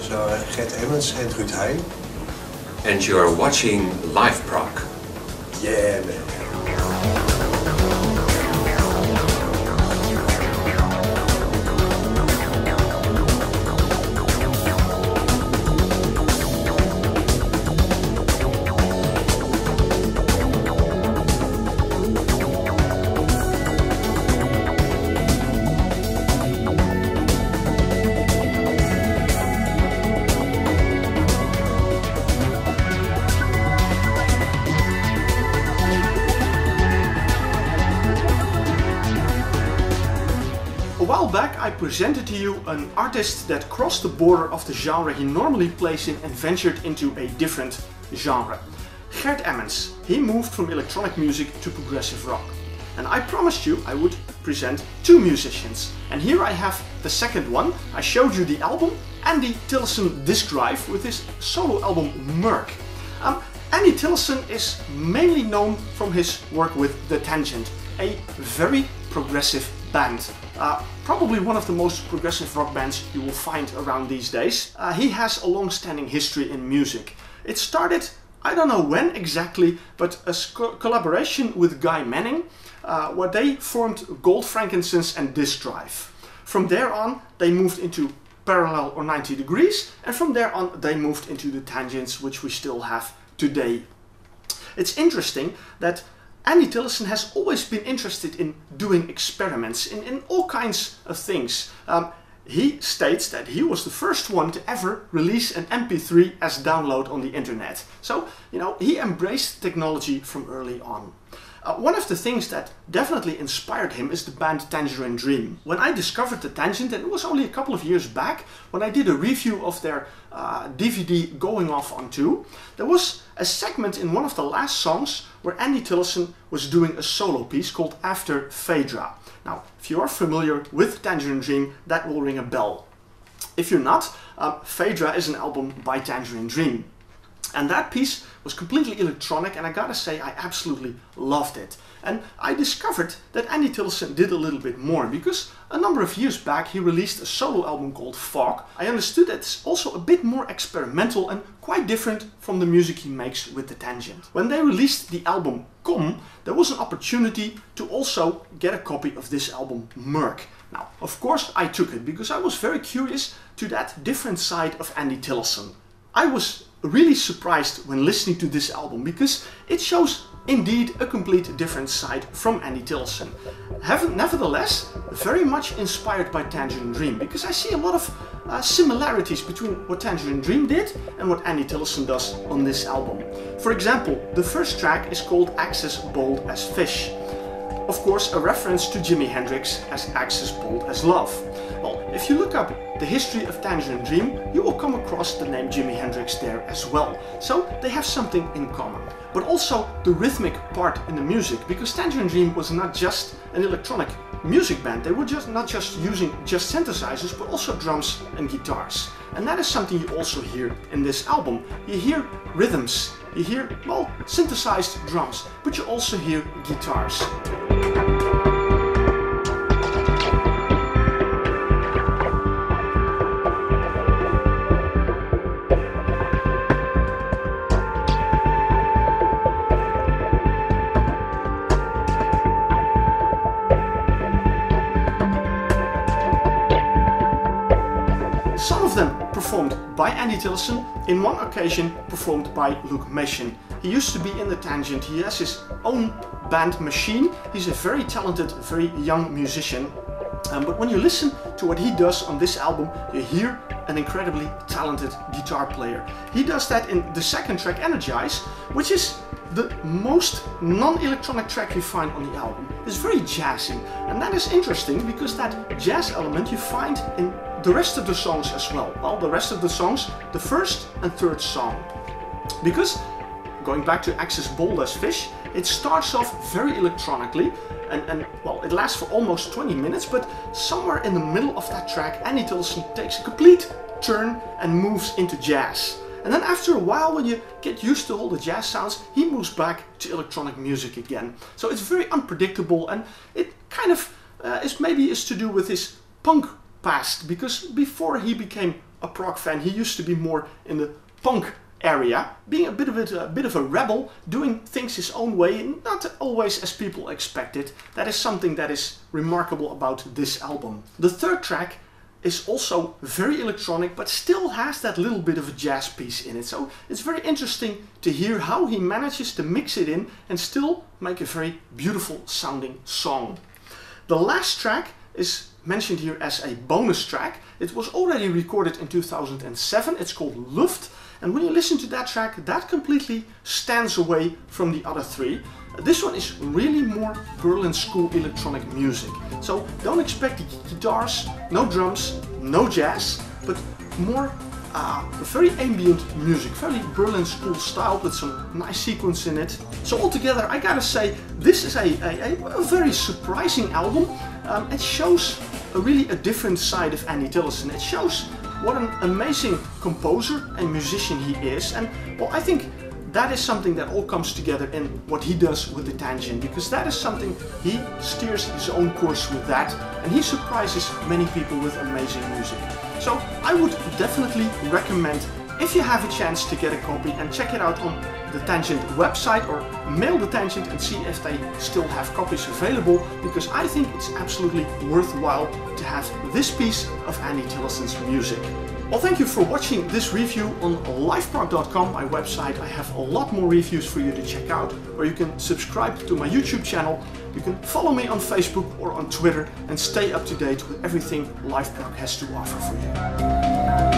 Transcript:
So Gert Emmons and Ruud Heijn. And you're watching liveprog. Yeah, man. A while back I presented to you an artist that crossed the border of the genre he normally plays in and ventured into a different genre. Gert Emmons. He moved from electronic music to progressive rock. And I promised you I would present two musicians. And here I have the second one. I showed you the album, Andy Tillison Diskdrive, with his solo album Murk. Andy Tillison is mainly known from his work with The Tangent, a very progressive band. Probably one of the most progressive rock bands you will find around these days. He has a long-standing history in music. It started, I don't know when exactly, but a collaboration with Guy Manning, where they formed Gold, Frankincense and Diskdrive. From there on they moved into Parallel or 90 Degrees, and from there on they moved into The Tangents, which we still have today. It's interesting that Andy Tillison has always been interested in doing experiments in all kinds of things. He states that he was the first one to ever release an MP3 as download on the internet. So, you know, he embraced technology from early on. One of the things that definitely inspired him is the band Tangerine Dream. When I discovered The Tangent, and it was only a couple of years back, when I did a review of their DVD Going Off on 2, there was a segment in one of the last songs where Andy Tillison was doing a solo piece called After Phaedra. Now, if you are familiar with Tangerine Dream, that will ring a bell. If you're not, Phaedra is an album by Tangerine Dream. And that piece was completely electronic, and I gotta say I absolutely loved it. And I discovered that Andy Tillison did a little bit more, because a number of years back he released a solo album called Fog. I understood that it's also a bit more experimental and quite different from the music he makes with The Tangent. When they released the album Come, there was an opportunity to also get a copy of this album Murk. Now, of course I took it, because I was very curious to that different side of Andy Tillison. I was really surprised when listening to this album, because it shows indeed a complete different side from Andy Tillison. Nevertheless, very much inspired by Tangerine Dream, because I see a lot of similarities between what Tangerine Dream did and what Andy Tillison does on this album. For example, the first track is called Exis Bold as Fish. Of course, a reference to Jimi Hendrix as Exis Bold as Love. Well, if you look up the history of Tangerine Dream, you will come across the name Jimi Hendrix there as well. So they have something in common. But also the rhythmic part in the music, because Tangerine Dream was not just an electronic music band. They were not just using synthesizers, but also drums and guitars. And that is something you also hear in this album. You hear rhythms, you hear, well, synthesized drums, but you also hear guitars. Some of them performed by Andy Tillison, in one occasion performed by Machin. He used to be in The Tangent, he has his own band Machin. He's a very talented, very young musician. But when you listen to what he does on this album, you hear an incredibly talented guitar player. He does that in the second track, Energize, which is the most non-electronic track you find on the album. It's very jazzy, and that is interesting because that jazz element you find in the rest of the songs as well. Well, the rest of the songs, the first and third song. Because, going back to Exis Bold as Fish, it starts off very electronically, and well, it lasts for almost 20 minutes, but somewhere in the middle of that track, Andy Tillison takes a complete turn and moves into jazz. And then after a while, when you get used to all the jazz sounds, he moves back to electronic music again. So it's very unpredictable, and it kind of is to do with his punk past, because before he became a prog fan, he used to be more in the punk area, being a bit of a rebel, doing things his own way, and not always as people expected. That is something that is remarkable about this album. The third track is also very electronic, but still has that little bit of a jazz piece in it. So it's very interesting to hear how he manages to mix it in and still make a very beautiful sounding song. The last track is mentioned here as a bonus track. It was already recorded in 2007. It's called Luft. And when you listen to that track, that completely stands away from the other three. This one is really more Berlin school electronic music. So don't expect guitars, no drums, no jazz, but more very ambient music, very Berlin school style with some nice sequence in it. So altogether, I gotta say, this is a very surprising album. It shows really a different side of Andy Tillison. It shows what an amazing composer and musician he is, and well, I think that is something that all comes together in what he does with the Tangerine, because that is something he steers his own course with that, and he surprises many people with amazing music. So I would definitely recommend, if you have a chance, to get a copy and check it out on the Tangent website, or mail the Tangent and see if they still have copies available, because I think it's absolutely worthwhile to have this piece of Andy Tillison's music. Well, thank you for watching this review on liveprog.com, my website. I have a lot more reviews for you to check out, or you can subscribe to my YouTube channel. You can follow me on Facebook or on Twitter and stay up to date with everything liveprog has to offer for you.